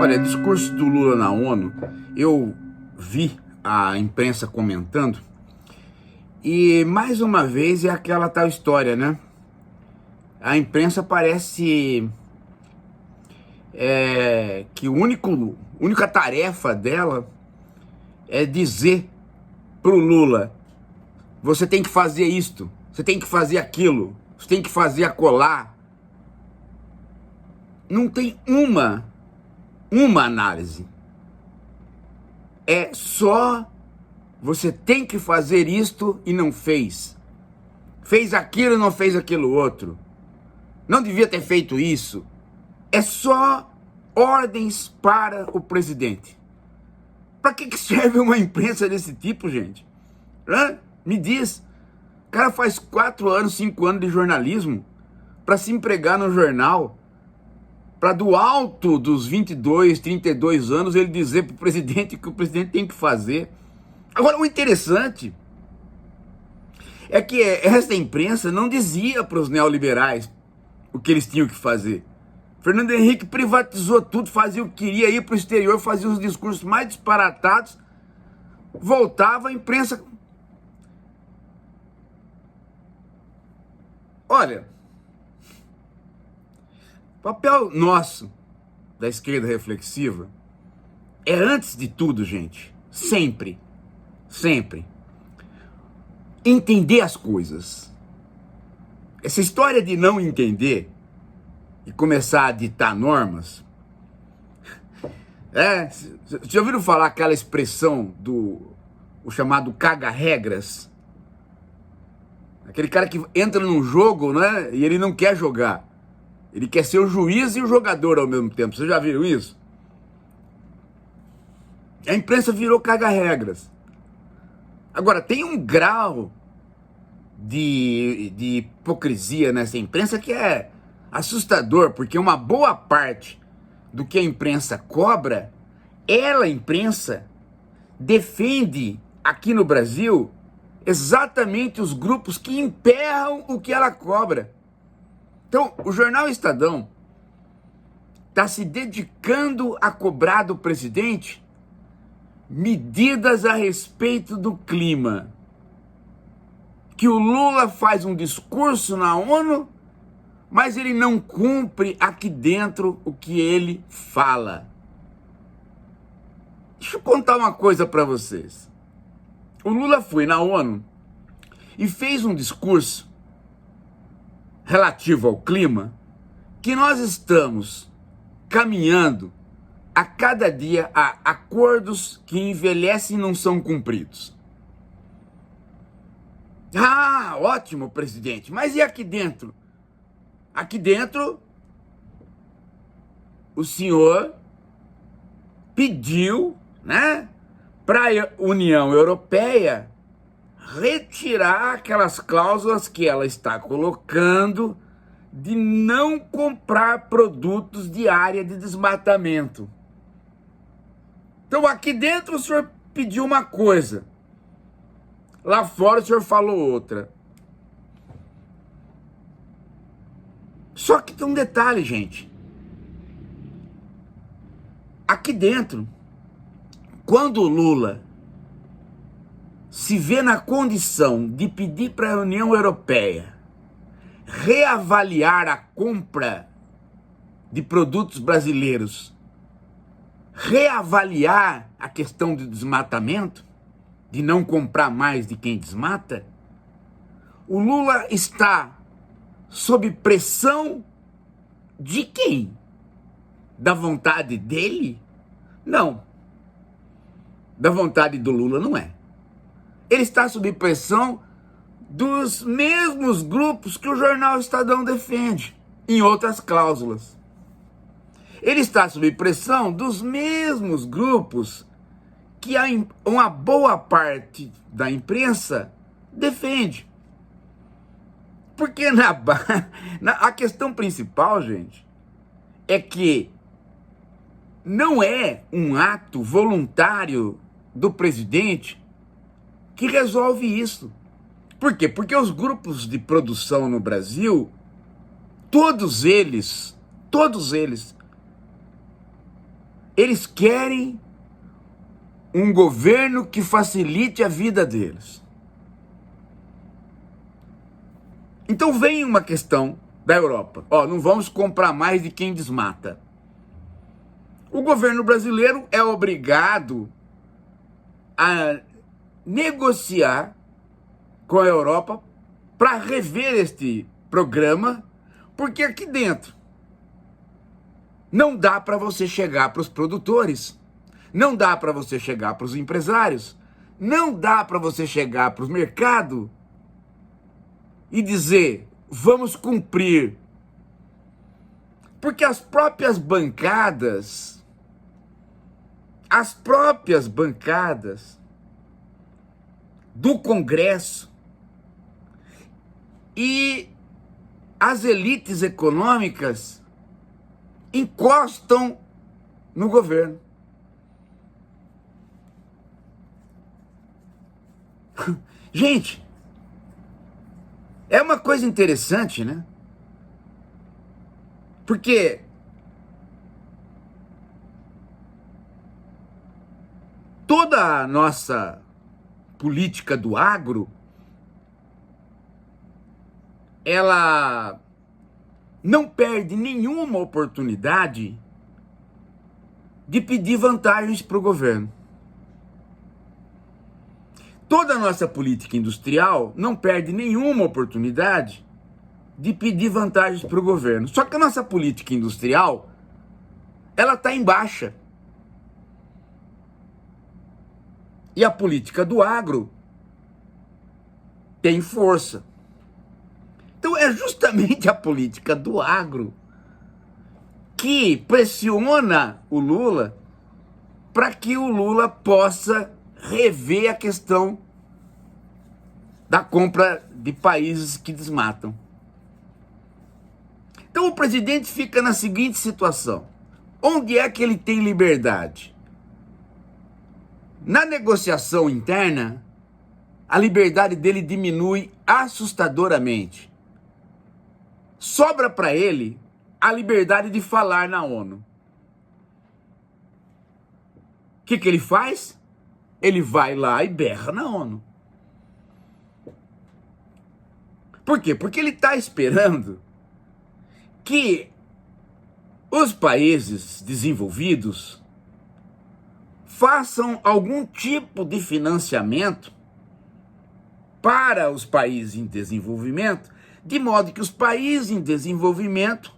Olha, discurso do Lula na ONU, eu vi a imprensa comentando e mais uma vez é aquela tal história, né? A imprensa parece que a única tarefa dela é dizer pro Lula: você tem que fazer isto, você tem que fazer aquilo, você tem que fazer acolá. Não tem uma análise. É só você tem que fazer isto e não fez. Fez aquilo e não fez aquilo outro. Não devia ter feito isso. É só ordens para o presidente. Para que serve uma imprensa desse tipo, gente? Me diz. O cara faz 4 anos, 5 anos de jornalismo para se empregar no jornal, para do alto dos 22, 32 anos ele dizer para o presidente o que o presidente tem que fazer. Agora, o interessante é que essa imprensa não dizia para os neoliberais o que eles tinham que fazer. Fernando Henrique privatizou tudo, fazia o que queria, ir para o exterior, fazia os discursos mais disparatados, voltava, a imprensa... Olha, o papel nosso, da esquerda reflexiva, é antes de tudo, gente, sempre, entender as coisas. Essa história de não entender e começar a ditar normas, vocês já ouviram falar aquela expressão o chamado caga-regras? Aquele cara que entra num jogo, né, e ele não quer jogar. Ele quer ser o juiz e o jogador ao mesmo tempo. Vocês já viram isso? A imprensa virou caga-regras. Agora, tem um grau de hipocrisia nessa imprensa que é assustador, porque uma boa parte do que a imprensa cobra, a imprensa defende aqui no Brasil exatamente os grupos que emperram o que ela cobra. Então, o jornal Estadão está se dedicando a cobrar do presidente medidas a respeito do clima. Que o Lula faz um discurso na ONU, mas ele não cumpre aqui dentro o que ele fala. Deixa eu contar uma coisa para vocês. O Lula foi na ONU e fez um discurso relativo ao clima, que nós estamos caminhando a cada dia a acordos que envelhecem e não são cumpridos. Ah, ótimo, presidente, mas e aqui dentro? Aqui dentro, o senhor pediu, né, para a União Europeia retirar aquelas cláusulas que ela está colocando de não comprar produtos de área de desmatamento. Então aqui dentro o senhor pediu uma coisa, lá fora o senhor falou outra. Só que tem um detalhe, gente. Aqui dentro, quando o Lula se vê na condição de pedir para a União Europeia reavaliar a compra de produtos brasileiros, reavaliar a questão do desmatamento, de não comprar mais de quem desmata, o Lula está sob pressão de quem? Da vontade dele? Não. Da vontade do Lula não é. Ele está sob pressão dos mesmos grupos que o jornal Estadão defende, em outras cláusulas. Ele está sob pressão dos mesmos grupos que uma boa parte da imprensa defende. Porque a questão principal, gente, é que não é um ato voluntário do presidente que resolve isso. Por quê? Porque os grupos de produção no Brasil, todos eles, Eles querem um governo que facilite a vida deles. Então vem uma questão da Europa. Não vamos comprar mais de quem desmata. O governo brasileiro é obrigado a negociar com a Europa para rever este programa, porque aqui dentro não dá para você chegar para os produtores, não dá para você chegar para os empresários, não dá para você chegar para o mercado e dizer, vamos cumprir. Porque as próprias bancadas do Congresso e as elites econômicas encostam no governo. Gente, é uma coisa interessante, né? Porque toda a nossa política do agro, ela não perde nenhuma oportunidade de pedir vantagens para o governo. Toda a nossa política industrial não perde nenhuma oportunidade de pedir vantagens para o governo. Só que a nossa política industrial, ela está em baixa. E a política do agro tem força. Então é justamente a política do agro que pressiona o Lula para que o Lula possa rever a questão da compra de países que desmatam. Então o presidente fica na seguinte situação: onde é que ele tem liberdade? Na negociação interna, a liberdade dele diminui assustadoramente. Sobra para ele a liberdade de falar na ONU. O que ele faz? Ele vai lá e berra na ONU. Por quê? Porque ele está esperando que os países desenvolvidos façam algum tipo de financiamento para os países em desenvolvimento, de modo que os países em desenvolvimento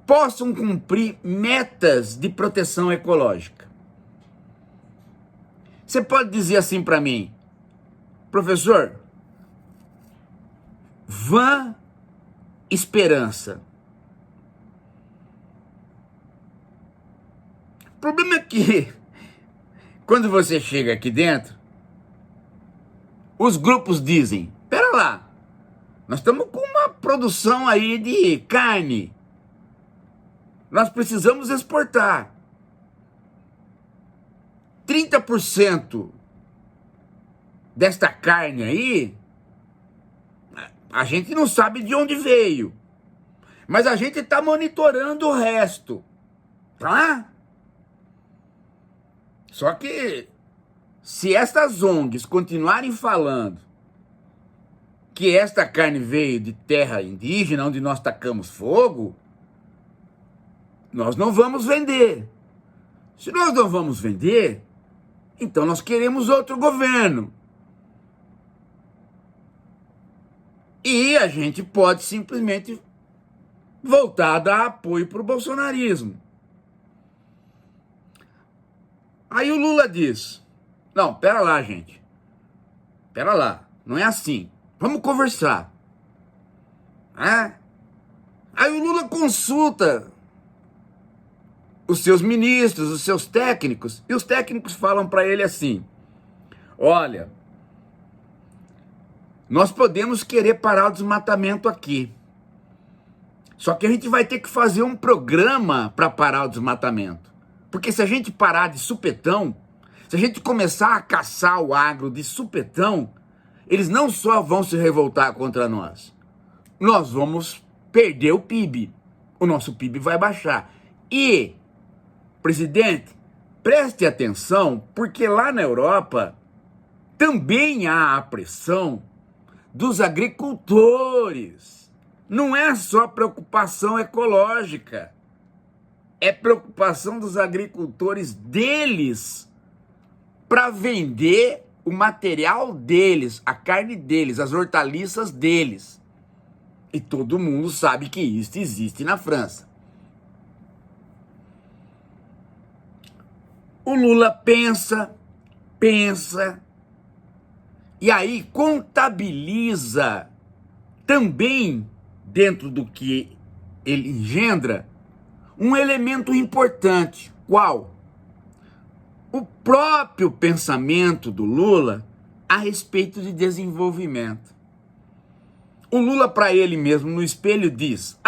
possam cumprir metas de proteção ecológica. Você pode dizer assim para mim, professor, vã esperança. O problema é que, quando você chega aqui dentro, os grupos dizem, pera lá, nós estamos com uma produção aí de carne, nós precisamos exportar. 30% desta carne aí, a gente não sabe de onde veio, mas a gente está monitorando o resto, tá? Só que, se estas ONGs continuarem falando que esta carne veio de terra indígena, onde nós tacamos fogo, nós não vamos vender. Se nós não vamos vender, então nós queremos outro governo. E a gente pode simplesmente voltar a dar apoio para o bolsonarismo. Aí o Lula diz, não, pera lá, gente. Pera lá, não é assim. Vamos conversar. Aí o Lula consulta os seus ministros, os seus técnicos, e os técnicos falam para ele assim, olha, nós podemos querer parar o desmatamento aqui, só que a gente vai ter que fazer um programa para parar o desmatamento, porque se a gente parar de supetão, se a gente começar a caçar o agro de supetão, eles não só vão se revoltar contra nós, nós vamos perder o PIB, o nosso PIB vai baixar, e presidente, preste atenção, porque lá na Europa também há a pressão dos agricultores. Não é só preocupação ecológica, é preocupação dos agricultores deles para vender o material deles, a carne deles, as hortaliças deles. E todo mundo sabe que isso existe na França. O Lula pensa, e aí contabiliza também, dentro do que ele engendra, um elemento importante. Qual? O próprio pensamento do Lula a respeito de desenvolvimento. O Lula, para ele mesmo, no espelho, diz: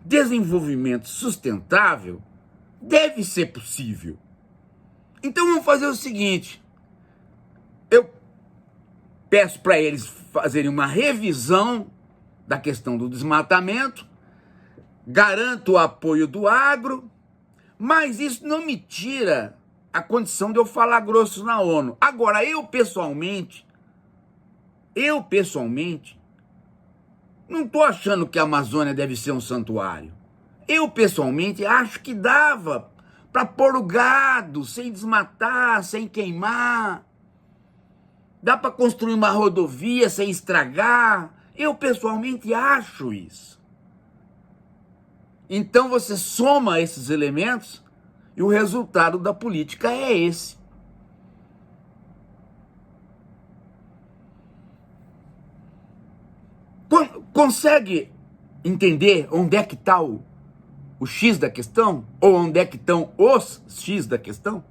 desenvolvimento sustentável deve ser possível. Então vamos fazer o seguinte, eu peço para eles fazerem uma revisão da questão do desmatamento, garanto o apoio do agro, mas isso não me tira a condição de eu falar grosso na ONU. Agora, eu pessoalmente, não estou achando que a Amazônia deve ser um santuário. Eu, pessoalmente, acho que dava para pôr o gado, sem desmatar, sem queimar. Dá para construir uma rodovia sem estragar. Eu, pessoalmente, acho isso. Então, você soma esses elementos e o resultado da política é esse. Consegue entender onde é que está o X da questão? Ou onde é que estão os X da questão?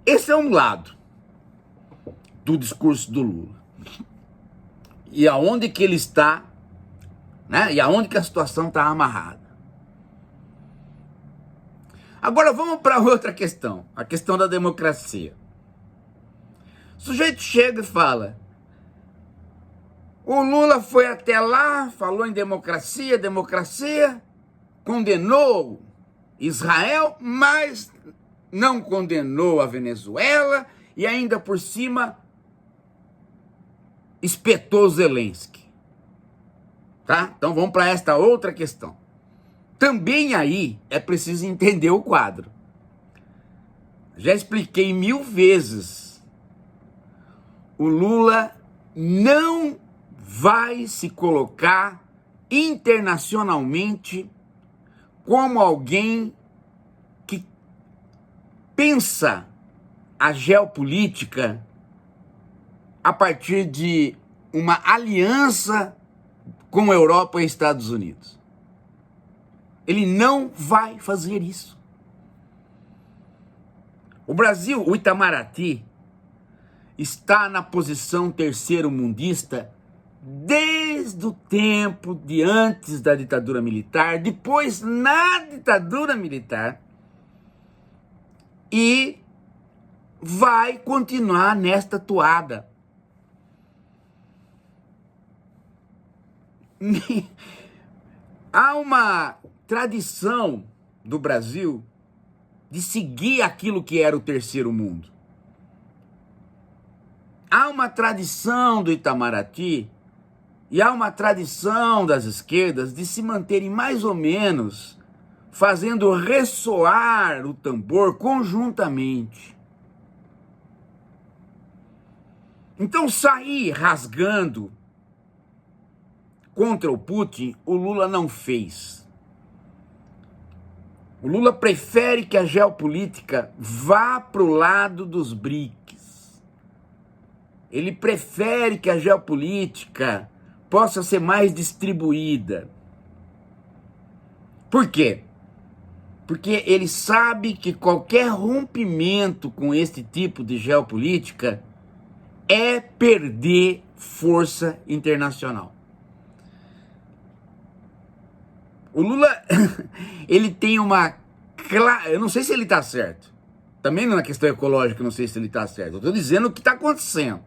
Esse é um lado do discurso do Lula. E aonde que ele está, né? E aonde que a situação está amarrada. Agora vamos para outra questão, a questão da democracia. O sujeito chega e fala: o Lula foi até lá, falou em democracia, condenou Israel, mas não condenou a Venezuela e ainda por cima espetou Zelensky. Tá? Então vamos para esta outra questão. Também aí é preciso entender o quadro. Já expliquei 1000 vezes. O Lula não vai se colocar internacionalmente como alguém que pensa a geopolítica a partir de uma aliança com a Europa e Estados Unidos. Ele não vai fazer isso. O Brasil, o Itamaraty, está na posição terceiro-mundista desde o tempo de antes da ditadura militar, depois na ditadura militar, e vai continuar nesta toada. Há uma tradição do Brasil de seguir aquilo que era o terceiro mundo. Há uma tradição do Itamaraty e há uma tradição das esquerdas de se manterem mais ou menos fazendo ressoar o tambor conjuntamente. Então, sair rasgando contra o Putin, o Lula não fez. O Lula prefere que a geopolítica vá para o lado dos BRICS. Ele prefere que a geopolítica possa ser mais distribuída. Por quê? Porque ele sabe que qualquer rompimento com este tipo de geopolítica é perder força internacional. O Lula, ele tem uma clara... Eu não sei se ele está certo. Também na questão ecológica, eu não sei se ele está certo. Eu estou dizendo o que está acontecendo.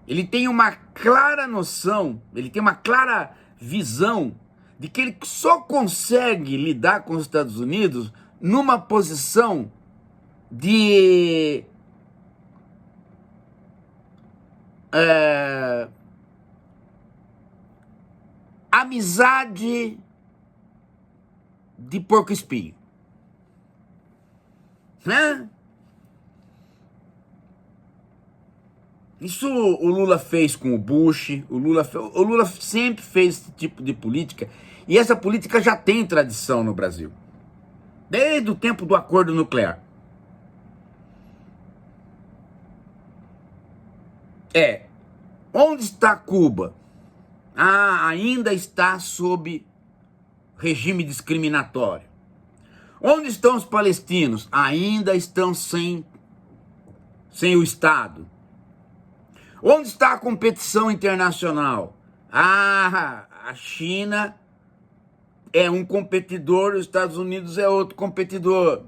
Ele tem uma clara noção, ele tem uma clara visão de que ele só consegue lidar com os Estados Unidos numa posição de amizade de porco-espinho, né? Isso o Lula fez com o Bush, o Lula sempre fez esse tipo de política, e essa política já tem tradição no Brasil, desde o tempo do acordo nuclear. Onde está Cuba? Ainda está sob regime discriminatório. Onde estão os palestinos? Ainda estão sem o Estado. Onde está a competição internacional? A China é um competidor, os Estados Unidos é outro competidor.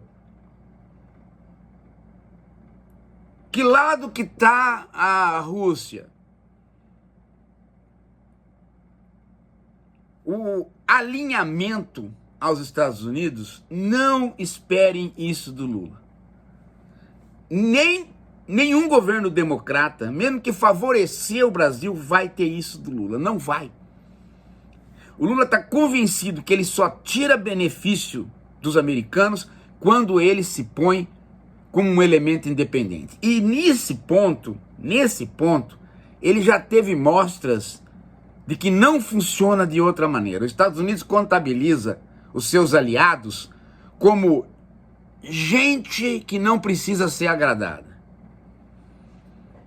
Que lado que está a Rússia? O alinhamento aos Estados Unidos, não esperem isso do Lula. Nenhum governo democrata, mesmo que favorecer o Brasil, vai ter isso do Lula. Não vai. O Lula está convencido que ele só tira benefício dos americanos quando ele se põe como um elemento independente. E nesse ponto, ele já teve mostras de que não funciona de outra maneira. Os Estados Unidos contabiliza os seus aliados como gente que não precisa ser agradada.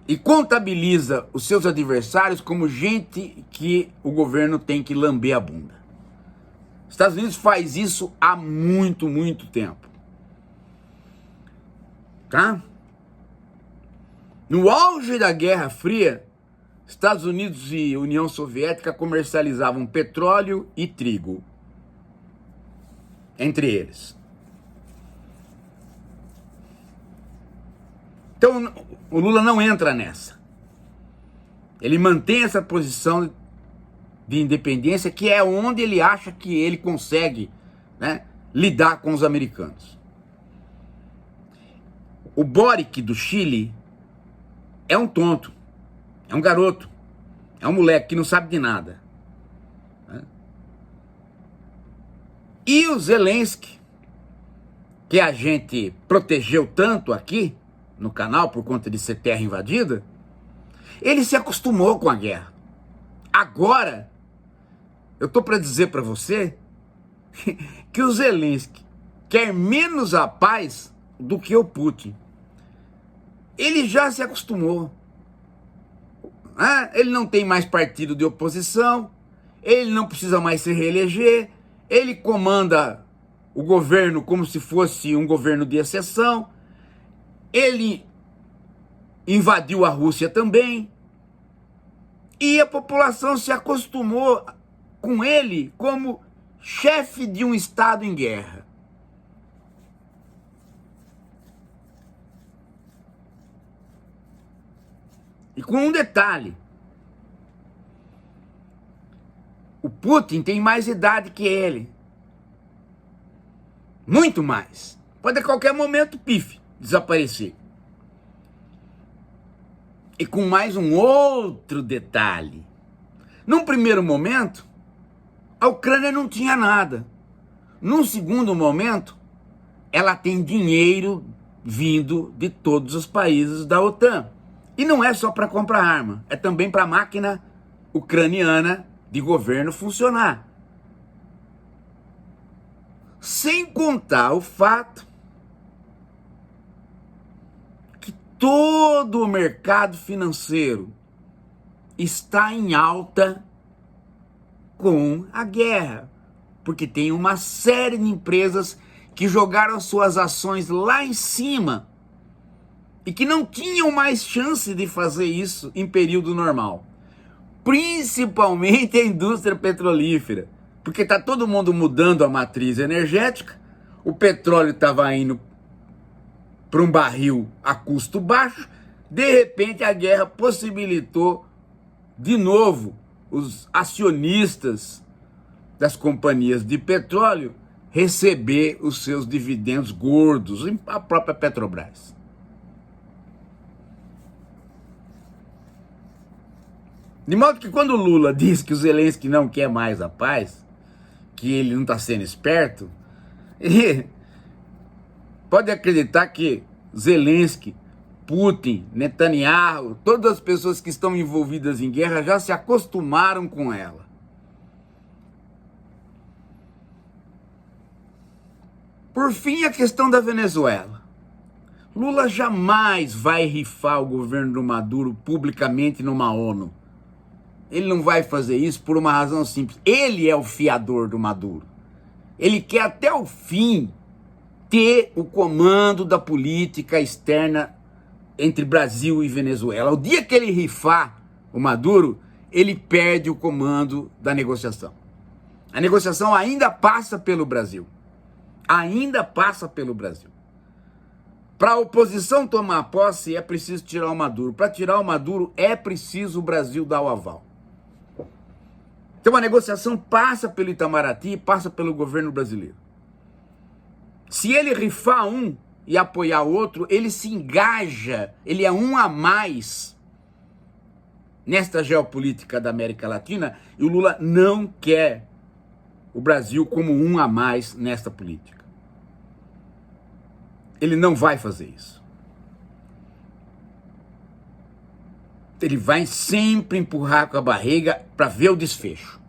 E contabiliza os seus adversários como gente que o governo tem que lamber a bunda. Os Estados Unidos faz isso há muito, muito tempo. Tá? No auge da Guerra Fria, Estados Unidos e União Soviética comercializavam petróleo e trigo entre eles. Então, o Lula não entra nessa. Ele mantém essa posição de independência, que é onde ele acha que ele consegue, né, lidar com os americanos. O Boric do Chile é um tonto, é um garoto, é um moleque que não sabe de nada, né? E o Zelensky, que a gente protegeu tanto aqui no canal por conta de ser terra invadida, ele se acostumou com a guerra. Agora, eu tô para dizer para você que o Zelensky quer menos a paz do que o Putin. Ele já se acostumou. Ele não tem mais partido de oposição, ele não precisa mais se reeleger, ele comanda o governo como se fosse um governo de exceção, ele invadiu a Rússia também, e a população se acostumou com ele como chefe de um Estado em guerra. E com um detalhe: o Putin tem mais idade que ele. Muito mais. Pode a qualquer momento, pife, desaparecer. E com mais um outro detalhe: num primeiro momento, a Ucrânia não tinha nada. Num segundo momento, ela tem dinheiro vindo de todos os países da OTAN. E não é só para comprar arma, é também para a máquina ucraniana de governo funcionar. Sem contar o fato que todo o mercado financeiro está em alta com a guerra, porque tem uma série de empresas que jogaram suas ações lá em cima e que não tinham mais chance de fazer isso em período normal. Principalmente a indústria petrolífera, porque está todo mundo mudando a matriz energética, o petróleo estava indo para um barril a custo baixo, de repente a guerra possibilitou de novo os acionistas das companhias de petróleo receber os seus dividendos gordos, a própria Petrobras. De modo que quando o Lula diz que o Zelensky não quer mais a paz, que ele não está sendo esperto, pode acreditar que Zelensky, Putin, Netanyahu, todas as pessoas que estão envolvidas em guerra já se acostumaram com ela. Por fim, a questão da Venezuela. Lula jamais vai rifar o governo do Maduro publicamente numa ONU. Ele não vai fazer isso por uma razão simples. Ele é o fiador do Maduro. Ele quer até o fim ter o comando da política externa entre Brasil e Venezuela. O dia que ele rifar o Maduro, ele perde o comando da negociação. A negociação ainda passa pelo Brasil. Ainda passa pelo Brasil. Para a oposição tomar posse, é preciso tirar o Maduro. Para tirar o Maduro, é preciso o Brasil dar o aval. Então a negociação passa pelo Itamaraty e passa pelo governo brasileiro. Se ele rifar um e apoiar o outro, ele se engaja, ele é um a mais nesta geopolítica da América Latina, e o Lula não quer o Brasil como um a mais nesta política. Ele não vai fazer isso. Ele vai sempre empurrar com a barriga para ver o desfecho.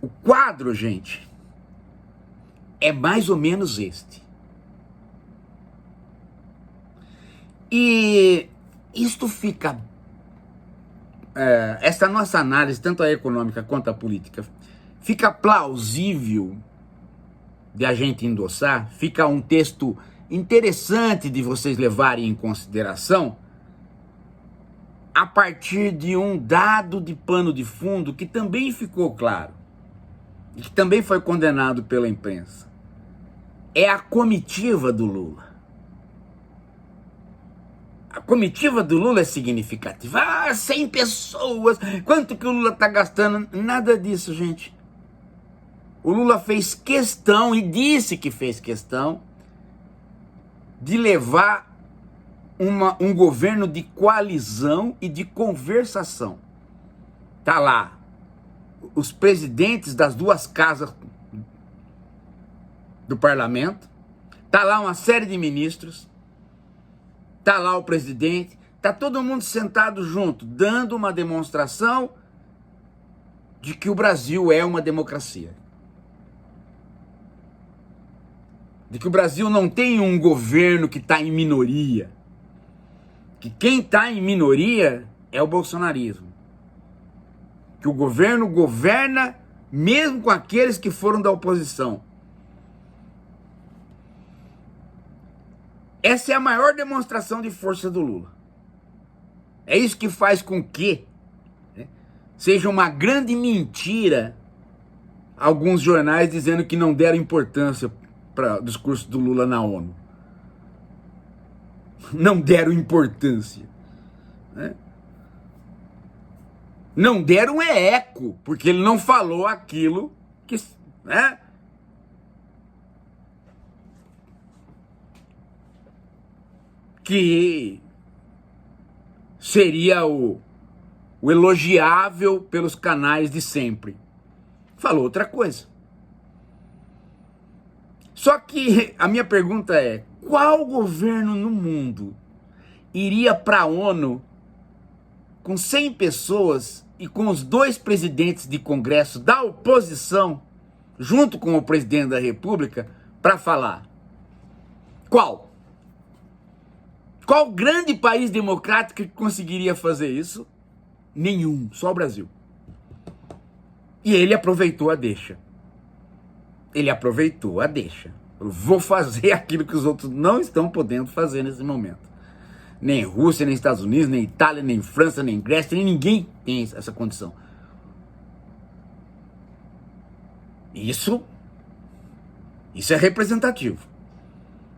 O quadro, gente, é mais ou menos este. E isto fica... essa nossa análise, tanto a econômica quanto a política, fica plausível de a gente endossar, fica um texto interessante de vocês levarem em consideração a partir de um dado de pano de fundo que também ficou claro e que também foi condenado pela imprensa. É a comitiva do Lula. A comitiva do Lula é significativa. 100 pessoas, quanto que o Lula está gastando? Nada disso, gente. O Lula fez questão, e disse que fez questão, de levar um governo de coalizão e de conversação. Tá lá os presidentes das duas casas do parlamento, tá lá uma série de ministros, tá lá o presidente, tá todo mundo sentado junto, dando uma demonstração de que o Brasil é uma democracia. De que o Brasil não tem um governo que está em minoria. Que quem está em minoria é o bolsonarismo. Que o governo governa mesmo com aqueles que foram da oposição. Essa é a maior demonstração de força do Lula. É isso que faz com que seja uma grande mentira alguns jornais dizendo que não deram importância para o discurso do Lula na ONU. Não deram importância. Não deram eco, porque ele não falou aquilo que... que seria o elogiável pelos canais de sempre. Falou outra coisa. Só que a minha pergunta é, qual governo no mundo iria para a ONU com 100 pessoas e com os dois presidentes de Congresso da oposição, junto com o presidente da República, para falar? Qual? Qual grande país democrático que conseguiria fazer isso? Nenhum, só o Brasil. E ele aproveitou a deixa. Ele aproveitou a deixa. Eu vou fazer aquilo que os outros não estão podendo fazer nesse momento. Nem Rússia, nem Estados Unidos, nem Itália, nem França, nem Grécia, nem ninguém tem essa condição. Isso é representativo.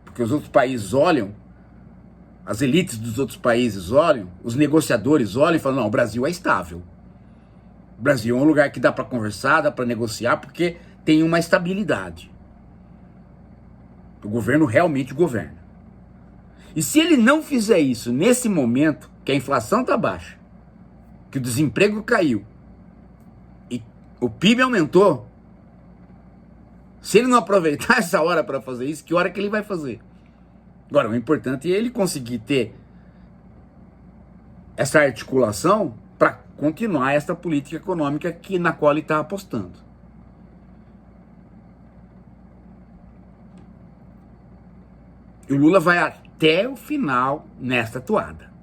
Porque os outros países olham as elites dos outros países olham, os negociadores olham e falam, não, o Brasil é estável. O Brasil é um lugar que dá para conversar, dá para negociar, porque tem uma estabilidade. O governo realmente governa. E se ele não fizer isso nesse momento, que a inflação está baixa, que o desemprego caiu e o PIB aumentou, se ele não aproveitar essa hora para fazer isso, que hora que ele vai fazer? Agora, o importante é ele conseguir ter essa articulação para continuar essa política econômica na qual ele está apostando. E o Lula vai até o final nesta toada.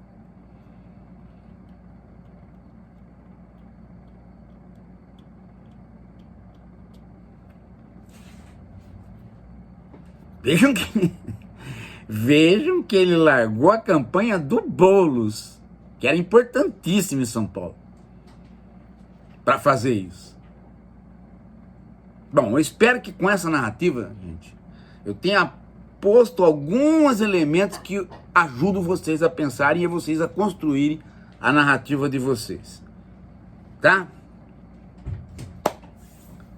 Vejam que ele largou a campanha do Boulos, que era importantíssimo em São Paulo, para fazer isso. Bom, eu espero que com essa narrativa, gente, eu tenha posto alguns elementos que ajudam vocês a pensarem e vocês a construírem a narrativa de vocês. Tá?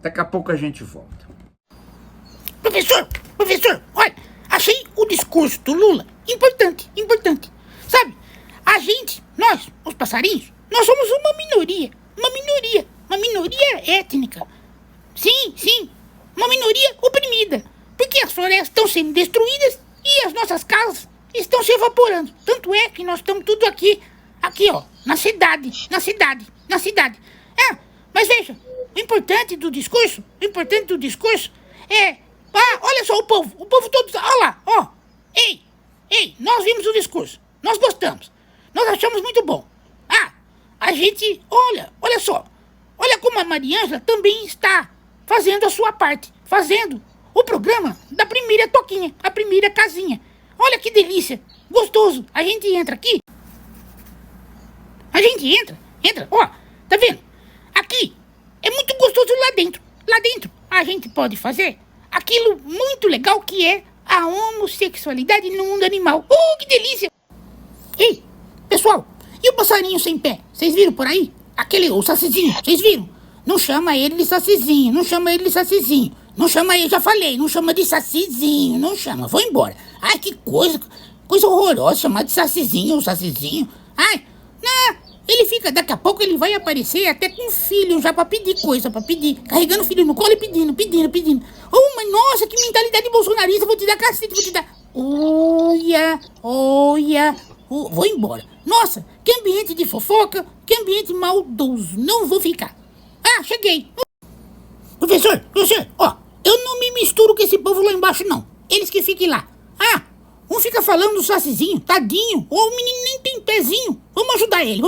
Daqui a pouco a gente volta. Professor, olha, achei o discurso do Lula importante. Sabe, a gente, nós, os passarinhos, nós somos uma minoria étnica. Sim, uma minoria oprimida. Porque as florestas estão sendo destruídas e as nossas casas estão se evaporando. Tanto é que nós estamos tudo aqui ó, na cidade. Mas veja, o importante do discurso é, olha só o povo todo, olha lá, ó. Ei, nós vimos o discurso, nós gostamos, nós achamos muito bom. A gente, olha só, olha como a Mariângela também está fazendo a sua parte, fazendo o programa da primeira toquinha, a primeira casinha. Olha que delícia, gostoso. A gente entra aqui. Ó, tá vendo? Aqui é muito gostoso lá dentro. Lá dentro a gente pode fazer aquilo muito legal que é a homossexualidade no mundo animal. Que delícia. Ei, pessoal, e o passarinho sem pé? Vocês viram por aí? O sacizinho, vocês viram? Não chama ele de sacizinho. Não chama ele, já falei, não chama de sacizinho, não chama, vou embora. Ai, que coisa horrorosa, chamar de sacizinho. Ai, não, ele fica, daqui a pouco ele vai aparecer até com filho já pra pedir coisa, carregando o filho no colo e pedindo. Mas nossa, que mentalidade bolsonarista, vou te dar cacete, Olha, vou embora. Nossa, que ambiente de fofoca, que ambiente maldoso, não vou ficar. Cheguei. Professor, ó, eu não me misturo com esse povo lá embaixo, não. Eles que fiquem lá. Um fica falando do sacizinho, tadinho. O menino nem tem pezinho. Vamos ajudar ele,